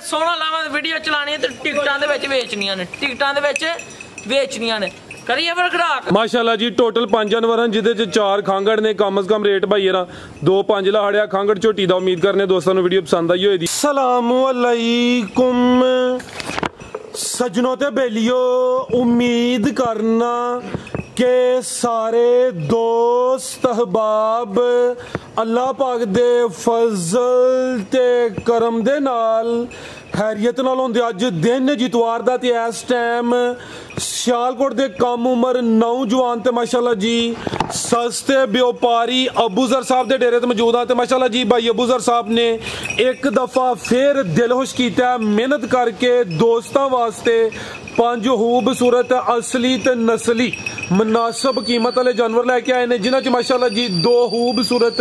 सोना लावा वीडियो चलानी है तो टिकटां दे विच वेचनियां ने टिकटां दे विच वेचनियां ने करिए फिर खड़ाक माशाल्लाह जी टोटल 5 जानवर हैं जिदे च 4 खांगड़ ने कम से कम रेट भाई 2-5 लाड़िया खांगड़ झोटी दा उम्मीद करने दोस्तों नु वीडियो पसंद आई होएगी। अस्सलाम वालेकुम सजनों ते बेलियो उम्मीद करना के सारे दोस्त अहबाब अल्लाह पाक दे फजल ते करम दे नाल हैरियत नाल होंदे अज दिन जितवार दा ते इस टाइम सियालकोट दे कम उम्र नौजवान ते माशाल्लाह जी सस्ते व्यापारी अबूजर साहब दे डेरे ते मौजूद आ ते माशाल्लाह जी भाई अबूजर साहब ने एक दफा फिर दिलखुश कीता मेहनत करके दोस्तां वास्ते 5 खूबसूरत असली ते नस्ली मुनासिब कीमत वाले जानवर लैके आए ने जिन्हां च माशाल्लाह जी 2 खूबसूरत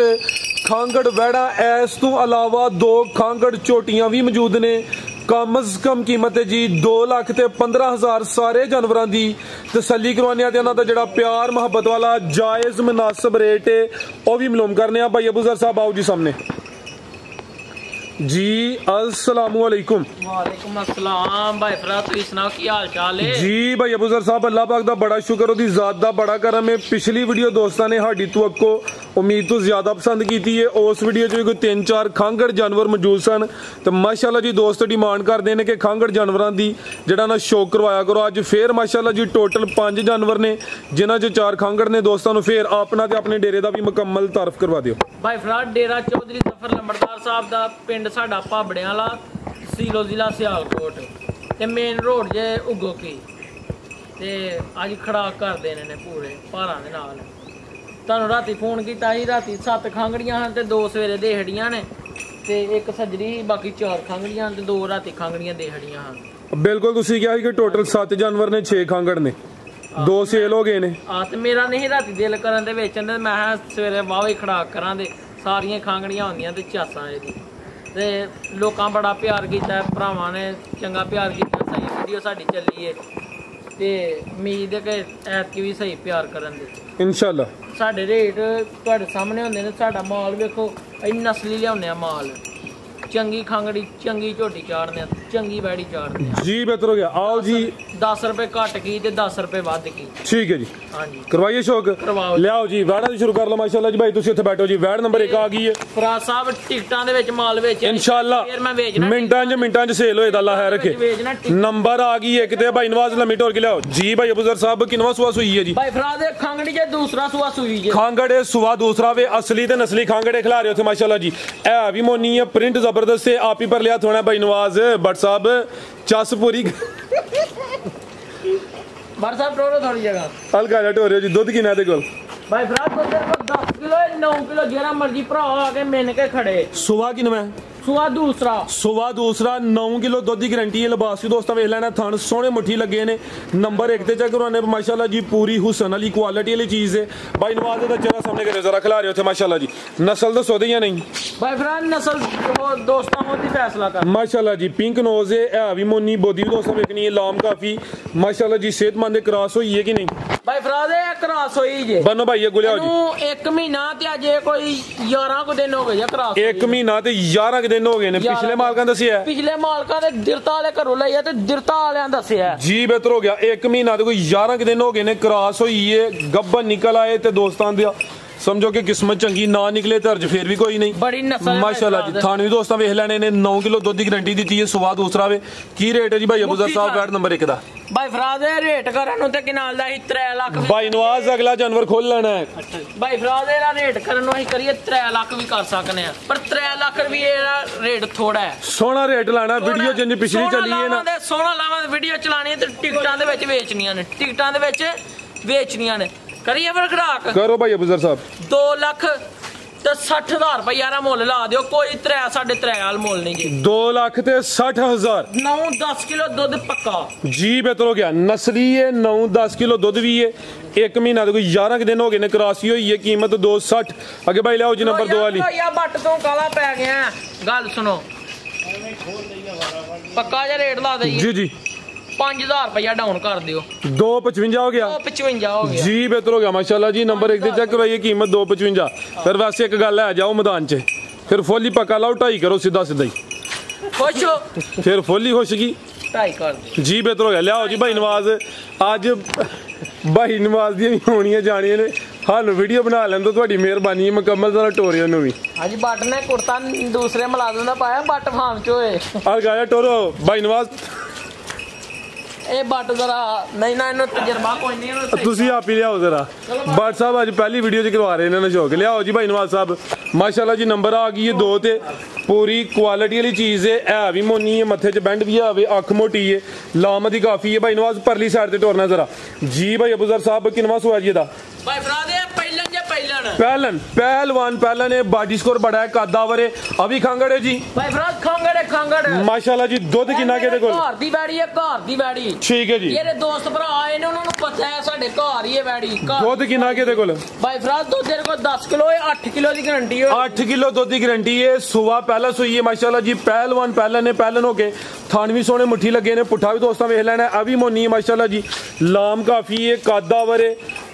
खांगड़ वैड़ा इस तो अलावा 2 खांगड़ झोटियां भी मौजूद ने कम से कम कीमत है जी 2,15,000 सारे जानवरों की तसल्ली करवाने ते उन्हां दा जिहड़ा प्यार मुहब्बत वाला जायज़ मुनासिब रेट है वह भी मालूम करने भाई अबूजर साहब आओ जी सामने जी। अस्सलामु अलैकुम। वालेकुम अस्सलाम भाई फराज तुसीं सुनाओ की हाल चाल है जी भाई अबूजर साहब अल्लाह पाक दा बड़ा शुक्र ओदी ज़ात दा बड़ा करम है। पिछली वीडियो दोस्तां ने साडी तवक्को उम्मीद तो ज्यादा पसंद की है उस वीडियो च कोई 3-4 खांगड़ जानवर मौजूद सन तो माशाल्लाह जी दोस्त डिमांड करते हैं कि खांगड़ जानवरों की जिहड़ा ना शौक करवाया करो। अज फिर माशाल्लाह जी टोटल 5 जानवर ने जिन्हां च 4 खांगड़ ने दोस्तों नूं फिर अपना ते अपने डेरे का भी मुकम्मल तारफ करवा दिओ। भाई फराज डेरा चौधरी जफर लंबड़दार साहब का पिंड साडा भाबड़ियां वाला तहसील जिला सियालकोट ते मेन रोड जे उगो की ते अज खड़ाक कर देने ने पूरे भारां दे नाल तुहानूं राती फोन किया ही राती 7 खांगड़ियां हैं ते 2 सवेरे देहड़ियां ने ते 1 सजरी बाकी 4 खांगड़ियां ते 2 राती खांगड़ियां देहड़ियां हैं। बिल्कुल तुसीं कहा कि टोटल 7 जानवर ने 6 खांगड़ ने 2 सेल हो गए ने ते मेरा नहीं राती दिल करन दे वेचण दे मैं सवेरे वाह खड़ाक करां दे सारियां खांगड़ियां होंदियां ते चासां एदी ते लोकां बड़ा प्यार कीता भरावां ने चंगा प्यार कीता सही वीडियो साडी चली है ते उम्मीद है कि ऐतकी भी सही प्यार करन दे इंशाअल्लाह। साडे रेट तुहाडे सामने होंदे ने साडा माल वेखो इन्नी नस्ली लियाउने माल चंगी खांगड़ी चंगी झोटी चाड़ने चंगी बैड़ी चाड़ने जी बेहतर हो गया। आओ जी 10 रुपए घट की ते 10 रुपए वध की ठीक है जी। हाँ जी करवाइए शौक लियाओ जी वैड़ा शुरू कर लो माशाल्लाह जी भाई तुसीं उत्थे बैठो जी वैड़ नंबर 1 आ गई है फराज साहब टिकटां दे विच माल वेच इंशाअल्लाह फिर मैं वेचना मिंटां च सेल होए अल्लाह खैर रखे। नंबर आ गई एक ते भाई नवाज लम्मी टोर के लियाओ जी भाई अबूजर साहब किनवा सुआ सुई है जी भाई फराज खांगड़ी जे दूसरा सुआ सुई जे खांगड़े सुआ दूसरा वे असली ते नस्ली खांगड़े खिला रहे हो माशाल्लाह जी ए भी मोनी है प्रिंट जबरदस्त है आप ही पर लिया थोड़ा भाई नवाज बट साहब चस पूरी बट साहब टोरो थोड़ी जगह हल्का जा टोरियो जी दुध किना दे कोल भाई फराज को 10 किलो 9 किलो जेरा मर्जी भरा आके मिन के खड़े सुबह किनवा सुआ दूसरा 9 किलो दुध की गारंटी है। लिबास भी दोस्तों वेख लेना थन सोहने मुट्ठी लगे ने नंबर 1 ते चेक करवाने माशाल्लाह जी पूरी हुसन वाली क्वालिटी वाली चीज है। भाई नवाज दा चेहरा सामने करे जरा खिला रहे हो माशाल्लाह जी नस्ल दसो दे या नहीं भाई फराज नस्ल दोस्तों होती फैसला कर माशाल्लाह जी पिंक नोज है भी मोनी बोदी भी दोस्तों वेखनी है लाम काफी माशाल्लाह जी सेहतमंद क्रॉस हुई है कि नहीं भाई फराज क्रॉस हुई जे बनो भाई ये गुलिया जी 1 महीना ते अजे कोई 11 को दिन हो गए क्रॉस 1 महीना ते 11 दिन हो गए ने पिछले मालकां दसिया पिछले मालकां दे दिरता वाले घरों लइया ते दिरता वालेयां दसिया जी बेहतर हो गया 1 महीना ते कोई 11 दिन हो गए ने क्रॉस हुई है गब्बन निकल आए ते दोस्तां दा समझो कि किस्मत चंगी ना निकले तो अर्ज फिर भी कोई नहीं बड़ी नस्ल माशाल्लाह जी थाने भी दोस्तों वेख लेने ने 9 किलो दुध की गारंटी दी है सुवा दूसरा वे की रेट है जी भाई अबूजर साहब गार्ड नंबर 1 दा भाई फराज रेट करन नु ते किनाल दा 3 लाख भाई नवाज अगला जानवर खोल लेना है भाई फराज दा रेट करन नु करिए 3 लाख भी कर सकने हैं पर 3 लाख रुपए दा रेट थोड़ा है सोना रेट लाना वीडियो जिंज पिछली चली है ना सोना लावा वीडियो चलानी है ते टिकटां दे विच वेचनियां ने टिकटां दे विच वेचनियां ने करिए फिर खड़ाक करो भाई अबूजर साहब 2 लाख ते 60,000 रुपया रा मुल ला दियो कोई 3-3.5 वाल मुल नहीं जी 2 लाख ते 60,000 9-10 किलो दूध पक्का जी बेहतर हो गया नस्ली है 9-10 किलो दूध भी है 1 महीना तो कोई 11 दिन हो गए ने क्रॉसी हुई है कीमत 260 आगे भाई लाओ जी नंबर 2 वाली या बट तो काला पै गया गल सुनो पक्का जा रेट ला दे जी 5000 रुपया डाउन कर दियो 255 हो गया 255 हो गया जी बेहतर हो गया माशाल्लाह जी नंबर 1 ते चेक करवाइए कीमत 255 फिर वैसे एक गल है जाओ मैदान च फिर फुल ही पक्का लाओ 2.5 करो सीधा ही खुश हो फिर फुल ही खुश की 2.5 कर दे जी बेहतर हो गया लियाओ जी भाई नवाज अज भाई नवाज दी भी होनियां जानियां ने हाल वीडियो बना लें तो थोड़ी मेहरबानी है मुकम्मल तरह टोरियो नु भी हां जी बट ने कुर्ता दूसरे मुलाजम दा पाया बट फार्म च होए और गाया टोरो भाई नवाज ए बट जरा नहीं ना इन्हों तजर्बा कोई नहीं इन्हों ਤੁਸੀਂ ਆਪ ਹੀ ਲਿਆਓ ਜ਼ਰਾ ਬਟ ਸਾਹਿਬ ਅੱਜ ਪਹਿਲੀ ਵੀਡੀਓ ਚ ਕਰਵਾ ਰਹੇ ਇਹਨਾਂ ਨੇ ਸ਼ੌਕ ਲਿਆਓ ਜੀ ਭਾਈ ਨਵਾਜ਼ ਸਾਹਿਬ ਮਾਸ਼ਾਅੱਲਾ ਜੀ ਨੰਬਰ ਆ ਗਈ ਹੈ 2 ਤੇ ਪੂਰੀ ਕੁਆਲਿਟੀ ਵਾਲੀ ਚੀਜ਼ ਹੈ ਵੀ ਮੋਨੀ ਹੈ ਮੱਥੇ 'ਚ ਬੈਂਡ ਵੀ ਆਵੇ ਅੱਖ ਮੋਟੀ ਹੈ ਲਾਮਤ ਹੀ ਕਾਫੀ ਹੈ ਭਾਈ ਨਵਾਜ਼ ਪਰਲੀ ਸਾਈਡ ਤੇ ਟੋਰਨਾ ਜ਼ਰਾ ਜੀ ਭਾਈ ਅਬੂਜ਼ਰ ਸਾਹਿਬ ਕਿੰਨਵਾ ਸੋਆ ਜੀ ਇਹਦਾ भाई भरा दे पहलवान पहलन है बॉडी स्कोर बड़ा है कादावर है अभी खांगड़ है जी भाई भरा खांगड़ माशाल्लाह जी दुध किन्ना के कोल घर दी बैड़ी है घर दी बैड़ी ठीक है जी ये दोस्त भरा आए ने उन्होंने पता है साडे घर ही है बैड़ी दुध किन्ना के कोल भाई भरा दुध तेरे को 10 किलो है 8 किलो दी गारंटी है 8 किलो दुध दी गारंटी है सुबह पहला सुई है माशाल्लाह जी पहलवान पहलन है पहलन हो के थान भी सोने मुट्ठी लगे ने पुठा भी दोस्तां वेख लेना अभी मोनी है माशाल्लाह जी लाम काफी है कादावर है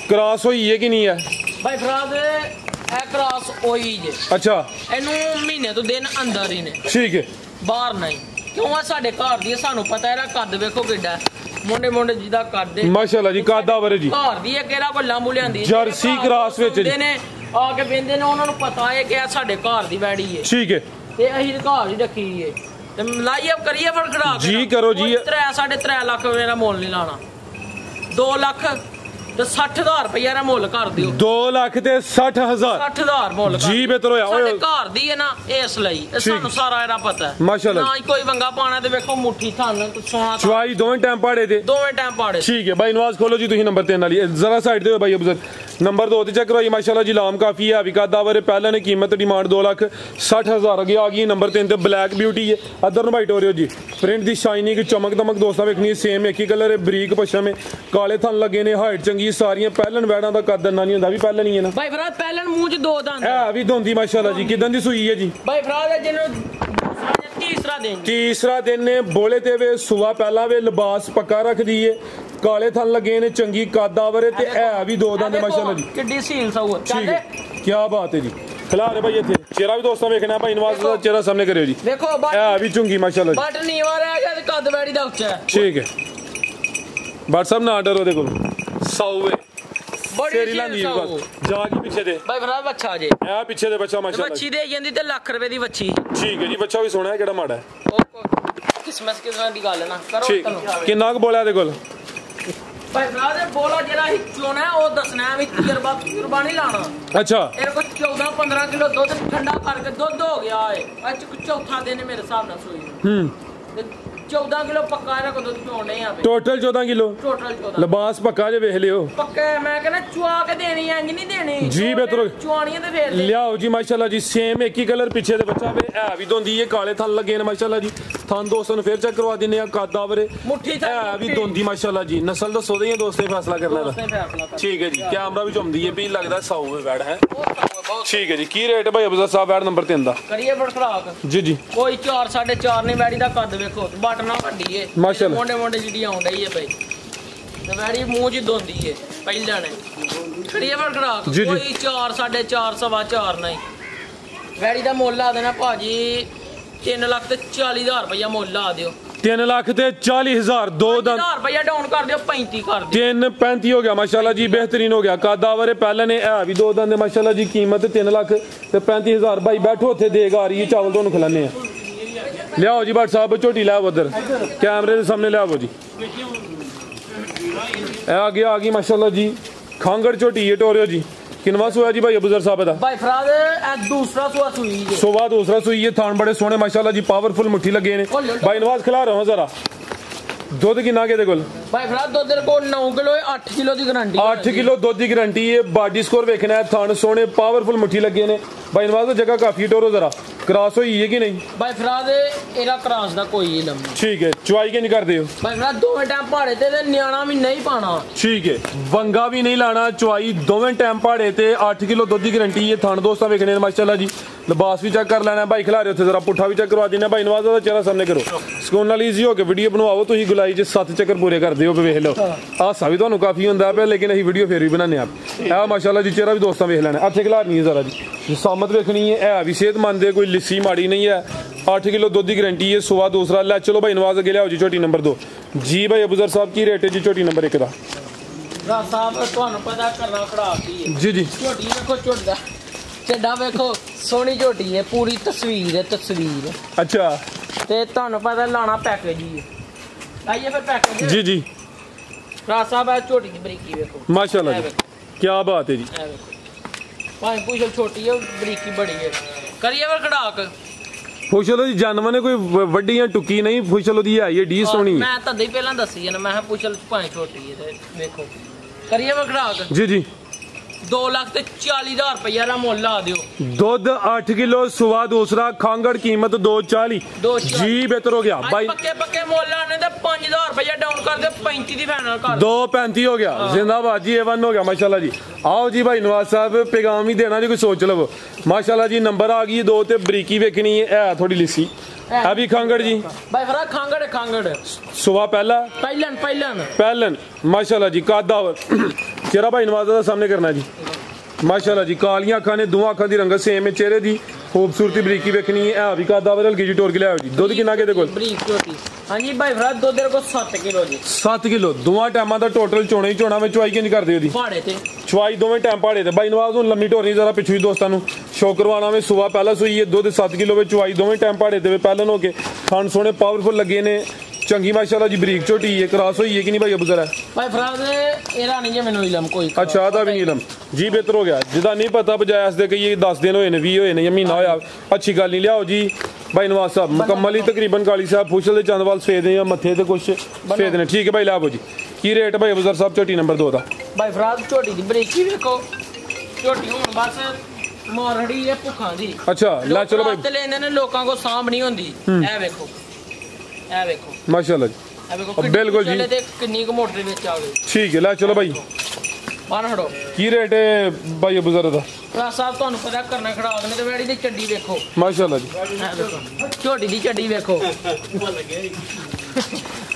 क्रॉस होई है कि नहीं है भाई फराद ए क्रॉस होई जे अच्छा एनू महीने तो दिन अंदर ही ने ठीक है बाहर नहीं क्यों आ साडे घर दी सानू पता है कद देखो किड्डा मुंडे मुंडे जिदा कद दे माशाल्लाह जी कादावर जी घर दी है केड़ा कोई लांबू लियांदी जर्सी क्रॉस विच ने आके बेंदे ने उन्हां नू पता है कि साडे घर दी बैड़ी है ठीक है ते अहीं घर ही रखी है ते मलाई अब करिए फिर खड़ा जी करो जी 3.5 लाख मेरा मोल नहीं लाना 2 लाख ਤੇ 60000 ਰੁਪਏ ਦਾ ਮੁੱਲ ਕਰ ਦਿਓ 2 ਲੱਖ ਤੇ 60000 60000 ਮੁੱਲ ਜੀ ਬਿਹਤਰ ਹੋਇਆ ਸਾਡੇ ਘਰ ਦੀ ਹੈ ਨਾ ਇਸ ਲਈ ਸਾਨੂੰ ਸਾਰਾ ਇਹਦਾ ਪਤਾ ਹੈ ਮਾਸ਼ਾਅੱਲਾ ਨਾ ਕੋਈ ਵੰਗਾ ਪਾਣਾ ਤੇ ਵੇਖੋ ਮੁੱਠੀ ਥਣ ਸੋਨਾ ਚਵਾਈ ਦੋਵੇਂ ਟਾਈਮ ਪਾੜੇ ਤੇ ਦੋਵੇਂ ਟਾਈਮ ਪਾੜੇ ਠੀਕ ਹੈ ਭਾਈ ਨਵਾਜ਼ ਖੋਲੋ ਜੀ ਤੁਸੀਂ ਨੰਬਰ 3 ਵਾਲੀ ਜ਼ਰਾ ਸਾਈਡ ਤੇ ਹੋ ਭਾਈ ਅਬਜ਼ਰ ਨੰਬਰ 2 ਤੇ ਚੈੱਕ ਕਰੋ ਮਾਸ਼ਾਅੱਲਾ ਜੀ ਲਾਮ ਕਾਫੀ ਹੈ ਅਭਿਕਾ ਦਾਵਰ ਪਹਿਲਾਂ ਨੇ ਕੀਮਤ ਡਿਮਾਂਡ 2,60,000 ਅੱਗੇ ਆ ਗਈ ਨੰਬਰ 3 ਤੇ ਬਲੈਕ ਬਿਊਟੀ ਹੈ ਅਦਰ ਨੂੰ ਵਾਈਟ ਹੋ ਰਿਓ ਜੀ ਪ੍ਰਿੰਟ ਦੀ ਸ਼ਾਈਨਿੰਗ ਚਮਕ ਦਮਕ ਦੋਸਤਾਂ ਵੇਖਣੀ ਹੈ ਸੇਮ ਇੱਕ ਹੀ ਕਲਰ ਹੈ ਬਰੀਕ ਪਸ਼ਮ ਹੈ ਕਾਲੇ ਥਣ ਲੱਗੇ ਨੇ ਹਾਈਟ ਚੰਗੀ ਸਾਰੀਆਂ ਪਹਿਲਾਂ ਵੈੜਾਂ ਦਾ ਕੱਦ ਨਾ ਨਹੀਂ ਹੁੰਦਾ ਵੀ ਪਹਿਲਾਂ ਨਹੀਂ ਹੈ ਨਾ ਭਾਈ ਫਰਾਦ ਪਹਿਲਾਂ ਮੂੰਹ 'ਚ 2 ਦੰਦ ਹੈ ਵੀ ਦੋਂਦੀ ਮਾਸ਼ਾਅੱਲਾ ਜੀ ਕਿਦਾਂ ਦੀ ਸੂਈ ਹੈ ਜੀ ਭਾਈ ਫਰਾਦ ਜਿਹਨੂੰ तीसरा दिन ने बोले ते वे सुबह पहला वे लिबास पक्का रख दिए काले थन लगे ने चंगी कादावर ते है भी 2 दंद माशाल्लाह जी किड्डी सील सा हुआ ठीक है क्या बात है जी खिला रहे भाई इथे चेहरा भी दोस्तों देखना भाई नवाज का चेहरा सामने करियो जी देखो है भी चुंगी माशाल्लाह बट नीवा रह गया ते कद बैड़ी दा उच्चा ठीक है बट सब ना डरो देखो सौवे बड़ी लांदी जागी पीछे दे भाई भरा बच्चा जे ए पीछे दे बच्चा माशाल्लाह बच्ची दे ਜਾਂਦੀ ਤੇ ਲੱਖ ਰੁਪਏ ਦੀ ਬੱਚੀ ठीक है जी बच्चा भी सोना है केड़ा माड़ा है किस्मत की गल ना करो ठीक किन्ना क बोलिया दे कोल भाई भरा दे बोला जरा ही चोना है ओ दसना है भी तजर्बा नहीं लाना अच्छा मेरे को 14-15 किलो दूध ठंडा करके दूध हो गया है आज चौथा दिन मेरे हिसाब नाल सोई 14 किलो पक्का रखो दूध चोने यहां पे टोटल 14 किलो टोटल 14 लिबास पक्का जे वेख लियो पक्का मैं कहना चुआ के देनी है इंज नहीं देनी जी बेहतर चुआनी ते फेर ले लियाओ जी माशाल्लाह जी सेम एक ही कलर पीछे दे बच्चा वे है भी दोंदी है काले थन लगे ने माशाल्लाह जी थन दोस्तों ने फिर चेक करवा दिने आ कादावरे मुट्ठी है भी दोंदी माशाल्लाह जी नस्ल दसो दे दोस्ते फैसला करना दा ठीक है जी कैमरा भी चमदी है भी लगदा 100 वेड़ है ठीक है जी की रेट भाई अब्दुल साहब वेड़ नंबर 3 दा करिए फड़खड़ाक जी जी कोई 4 4.5 नहीं बैड़ी दा कद देखो बटना वड्डी है माशाल्लाह मोंडे मोंडे जिडी आउंदा ही है भाई ते बैड़ी मुंह च दोंदी है पहला ने खड़िए फड़खड़ाक कोई 4 4.5 4.5 नहीं बैड़ी दा मुੱਲ ला देना भाजी 3,40,000 रुपया मुੱਲ ला दियो 3,40,000 2 दंद 1000 रुपया डाउन कर दियो 35 कर दियो 3.35 हो गया माशाल्लाह जी बेहतरीन हो गया कादावर है पहले ने है भी 2 दंद माशाल्लाह जी कीमत 3,35,000 भाई बैठो उत्थे देग आ रही है चावल ਤੁਹਾਨੂੰ खिलाने हैं लियाओ जी भट्ट साहब झोटी लियाओ उधर कैमरे के सामने लियाओ जी आ गई माशाल्लाह जी खांगड़ झोटी है टोरियो जी किनवा सोया जी भाई अबूजर साहब दा भाई फराद ए दूसरा सुआ सुई है सुबह दूसरा सुई है थान बड़े सोने माशाल्लाह जी पावरफुल मुट्ठी लगे ने भाई नवाज खिला रहा हूं जरा दुध किन्ना के दे कोल भाई फराद दुध तेरे को 9 किलो 8 किलो दी गारंटी 8 किलो दुध दी गारंटी है बॉडी स्कोर देखना है थान सोने पावरफुल मुट्ठी लगे ने भाई नवाज जगह काफी टोरो जरा क्रॉस हुई है कि नहीं भाई फराद एरा क्रॉस दा कोई इलम नहीं ठीक है चुवाई के नहीं कर दियो भाई फराद दोवें टाइम पहाड़े ते न्याणा भी नहीं पाना ठीक है वंगा भी नहीं लाना चुवाई दोवें टाइम पहाड़े ते 8 किलो दुध की गारंटी है थान दोस्तां वेखने माशाल्लाह जी लिबास भी चेक कर लेना भाई खिला रहे उत्थे जरा पुट्ठा भी चेक करवा देना भाई नवाज दा चेहरा सामने करो सुकून नाल ईजी हो के वीडियो बनवाओ तुसीं गुलाई च 7 चक्कर पूरे करदे हो वेख लो हासा भी तुहानूं काफ़ी हुंदा पे लेकिन असीं वीडियो फिर भी बनाने आप ए माशाल्लाह जी चेहरा भी दोस्तां वेख लैना हत्थे खिलारनी है जरा जी सामत वेखनी है भी सेहतमंद है कोई लिस्सी माड़ी नहीं है 8 किलो दुध की गारंटी है सुबह दूसरा लै चलो भाई नवाज अगे लियाओ जी झोटी नंबर 2 जी भाई अबूजर साहब की रेट है जी झोटी नंबर 1 दा साहब ਤੁਹਾਨੂੰ ਪਤਾ ਕਰਨਾ ਖੜਾਤੀ ਹੈ जी जी ਝੋਟੀ ਵੇਖੋ ਝੁੱਟਦਾ ਚੱਡਾ ਵੇਖੋ ਸੋਹਣੀ ਝੋਟੀ ਹੈ ਪੂਰੀ ਤਸਵੀਰ ਹੈ ਤਸਵੀਰ अच्छा ਤੇ ਤੁਹਾਨੂੰ ਪਤਾ ਲਾਣਾ ਪੈਕੇਜ ਹੀ ਹੈ ਆਈਏ ਫਿਰ ਪੈਕੇਜ जी जी ਰਾਜ ਸਾਹਿਬ ਆ ਝੋਟੀ ਦੀ ਬਰੀਕੀ ਵੇਖੋ माशाल्लाह जी क्या बात है जी ਇਹ ਵੇਖੋ ਭਾਵੇਂ ਪੁੱਛੋ ਛੋਟੀ ਹੈ ਬਰੀਕੀ ਬੜੀ ਹੈ ਕਰੀਏ ਫਿਰ ਖੜਾਕ ਫੁਸ਼ਲ ਦੀ ਜਾਨਵਰ ਨੇ ਕੋਈ ਵੱਡੀ ਜਾਂ ਟੁੱਕੀ ਨਹੀਂ ਫੁਸ਼ਲ ਉਹਦੀ ਹੈ ਇਹ ਡੀ ਸੋਹਣੀ ਮੈਂ ਤਾਂ ਹੀ ਪਹਿਲਾਂ ਦੱਸੀ ਜਨਾ ਮੈਂ ਕਿਹਾ ਪੁੱਛਲ ਭਾਵੇਂ ਛੋਟੀ ਹੈ ਤੇ ਵੇਖੋ ਕਰੀਏ ਫਿਰ ਖੜਾਕ ਜੀ ਜੀ 2,40,000 ਰੁਪਇਆ ਦਾ ਮੁੱਲ ਲਾ ਦਿਓ ਦੁੱਧ 8 ਕਿਲੋ ਸੁਆ ਦੂਸਰਾ ਖਾਂਗੜ ਕੀਮਤ 240 ਜੀ ਬਿਹਤਰ ਹੋ ਗਿਆ ਭਾਈ ਪੱਕੇ ਮੁੱਲ ਆਣੇ ਤੇ 5,000 ਰੁਪਇਆ ਡਾਊਨ ਕਰ ਦਿਓ 35 ਦੀ ਫਾਈਨਲ ਕਰ 235 ਹੋ ਗਿਆ जिंदाबाद जी A1 हो गया माशाल्लाह जी आओ जी भाई नवाज साहब पैगाम ही देना जी कोई सोच लवो माशाल्लाह जी नंबर आ गई 2 ते बरीकी वेखनी है थोड़ी लिस्सी अभी खांगड़ जी भाई फरा खांगड़ सुबह पहलन माशाल्लाह जी कादावर चेहरा भाई नवाज दा सामने करना जी माशाल्लाह जी कालियां अखां ने दोवां अखां दी रंगत सेम है चेहरे दी खूबसूरती बरीकी वेखनी है भी कादावर हल्की जी टोर के लियाओ जी दुध कितना के दे कोल बरीक छोटी हां जी भाई फरा दुध दे को 7 किलो जी 7 किलो दोवां टाइमां दा टोटल चोणे ही चोणा में चवाई किंज कर दियो दी पहाड़े ते चवाई दोवें टाइम पहाड़े ते भाई नवाज हुन लम्मी टोरनी जरा पिछू दोस्तां नु शो करवाना में सुबह पहला सुई है दुध 7 किलो में चवाई दोवें टाइम पहाड़े ते पहलन हो के खान सोने पावरफुल लगे ने चंगी माशाल्लाह जी बरीक छोटी है क्रॉस हुई है कि नहीं भाई अबू जरा भाई फराज एरा नहीं है मेनू इलम कोई अच्छा दा भी नहीं इलम जी बेहतर हो गया जिदा नहीं पता बजाय इस दे कि ये 10 दिन होए ने 20 होए ने या महीना होया अच्छी गल नहीं लियाओ जी भाई नवाज साहब मुकम्मल ही तकरीबन काली साहब फुशल दे चंद वाल सफेद ने या मथे ते कुछ सफेद ने ठीक है भाई लाओ जी की रेट भाई अबू जर साहब छोटी नंबर 2 दा भाई फराज छोटी दी बरीकी देखो छोटी हुन बस मोरड़ी है भुखा दी अच्छा ला चलो भाई ते लेंदे ने लोकां को सामभ नहीं होंदी ए देखो माशाल्लाह जी बिल्कुल जी किन्नी क मोटर विच आ गई ठीक है ला चलो भाई बाहर हटो की रेट है भाई अबू जर दा राज साहब ਤੁਹਾਨੂੰ ਪਤਾ ਕਰਨਾ ਖੜਾ ਉਹਨੇ ਤੇ ਵੇੜੀ ਦੀ ਚੱਡੀ ਵੇਖੋ माशाल्लाह जी ਇਹ ਦੇਖੋ ਛੋਟੀ ਦੀ ਚੱਡੀ ਵੇਖੋ ਭੁੱਲ ਗਏ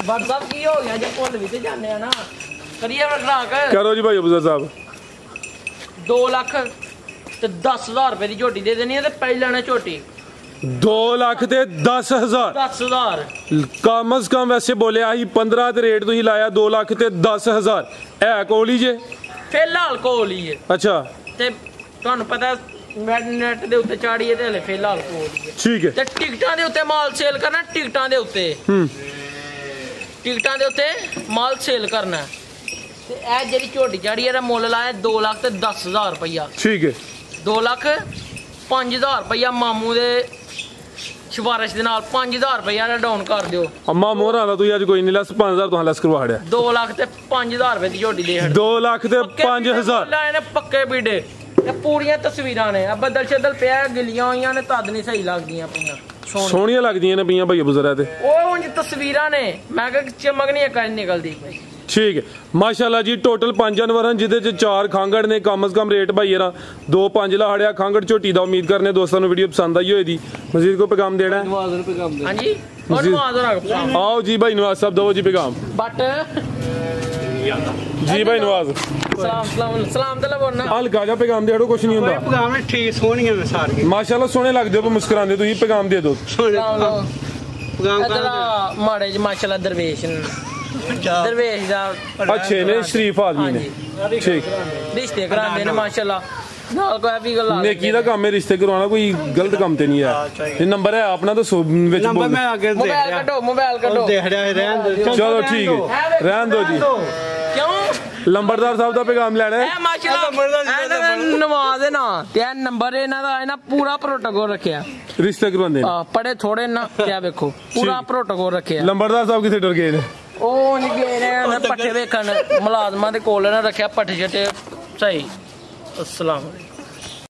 ਬਾਦ ਸਾਹਿਬ ਕੀ ਹੋ ਗਿਆ ਜੇ ਭੁੱਲ ਵੀ ਤੇ ਜਾਂਦੇ ਆ ਨਾ ਕਰੀਏ ਖੜਾਕ करो जी भाई अबू जर साहब 2 ਲੱਖ ਤੇ 10,000 ਰੁਪਏ ਦੀ ਝੋਟੀ ਦੇ ਦੇਣੀ ਹੈ ਤੇ ਪਹਿਲਾਂ ਨੇ ਝੋਟੀ 2 लाख ते 10,000 10,000 कम अज कम वैसे बोले ही 15 ते रेट तुसीं लाया 2 लाख ते 10,000 है कोल ही जे ਫਿਲਹਾਲ ਕੋਲ ਹੀ ਹੈ अच्छा ਤੇ ਤੁਹਾਨੂੰ ਪਤਾ ਨੈਟ ਦੇ ਉੱਤੇ ਚਾੜੀਏ ਤੇ ਹਲੇ ਫਿਲਹਾਲ ਕੋਲ ਹੀ ਹੈ ठीक है ਤੇ ਟਿਕਟਾਂ ਦੇ ਉੱਤੇ ਮਾਲ ਸੇਲ ਕਰਨਾ ਟਿਕਟਾਂ ਦੇ ਉੱਤੇ ਟਿਕਟਾਂ ਦੇ ਉੱਤੇ ਮਾਲ ਸੇਲ ਕਰਨਾ ਤੇ ਇਹ ਜਿਹੜੀ ਝੋਟੀ ਚਾੜੀ ਇਹਦਾ ਮੁੱਲ ਲਾਇਆ 2 ਲੱਖ ਤੇ 10,000 ਰੁਪਇਆ ठीक है 2 ਲੱਖ 5,000 ਰੁਪਇਆ ਮਾਮੂ ਦੇ ਸਿਫਾਰਿਸ਼ ਦੇ ਨਾਲ 5,000 ਰੁਪਇਆ ਦਾ ਡਾਊਨ ਕਰ ਦਿਓ अम्मा मोहरा दा तू अज कोई नहीं लस 5,000 तो लस करवा हड़या 2 ਲੱਖ ਤੇ 5,000 ਰੁਪਏ ਦੀ ਝੋਟੀ ਦੇ 2 लाख ते 5,000 ਲਾਏ ਨੇ ਪੱਕੇ ਪੀੜੇ ਇਹ ਪੂਰੀਆਂ ਤਸਵੀਰਾਂ ਨੇ ਆ ਬੱਦਲ ਛੱਦਲ ਪਿਆ ਗਿੱਲੀਆਂ ਹੋਈਆਂ ਨੇ ਤਦ ਨਹੀਂ ਸਹੀ ਲੱਗਦੀਆਂ ਪਈਆਂ सोहणियां लगदियां ने पियां भाई अबू जरा ते ਉਹ ਉਂਝ ਤਸਵੀਰਾਂ ਨੇ ਮੈਂ ਕਿਹਾ ਚਮਕ ਨਹੀਂ ਇੱਕ ਨਿਕਲਦੀ ਪਈ ठीक है माशाल्लाह जी टोटल 5 जानवर हैं जिदे च 4 खांगड़ ने कम अज कम रेट भाई येरा 2-5 लाड़िया खांगड़ झोटी दा उम्मीद करने दोस्तों नु वीडियो पसंद आई होए दी मजीद को पैगाम देना है हाँ जी और नवाज रख आओ जी भाई नवाज साहब दो जी पैगाम बट जी भाई नवाज सलाम ते बोलना हल्का जा पैगाम दे कुछ नहीं हुंदा पैगाम ठीक सोहणियां ने सारियां माशाल्लाह सोहने लगदे हो मुस्कुरांदे तुसीं पैगाम दे दो पैगाम माड़े ज माशाल्लाह दरवेश दरवेश दा अच्छे ने शरीफ आदमी ने ठीक रिश्ते करांदे ने माशाल्लाह नाल कोई भी गल नेकी दा काम है रिश्ते करवाना कोई गलत काम ते नहीं है ये नंबर है अपना तो विच नंबर बोल मैं आगे दे मोबाइल कटो देख रहा है रहन दो चलो ठीक है रहन दो जी क्यों लंबरदार साहब दा पैगाम लेना है ए माशाल्लाह नवाज है ना ते नंबर इना दा इना पूरा प्रोटोकॉल रखया रिश्ते करवांदे पढ़े थोड़े ना क्या देखो पूरा प्रोटोकॉल रखया लंबरदार साहब किथे डर गए ने ਉਹ ਨਹੀਂ ਗਏ ਨੇ ਪੱਠੇ ਵੇਖਣ ਮੁਲਾਜ਼ਮਾਂ ਦੇ ਕੋਲ ਨਾ ਰੱਖਿਆ ਪੱਠੇ ਛੱਟੇ ਸਹੀ ਅਸਲਾਮ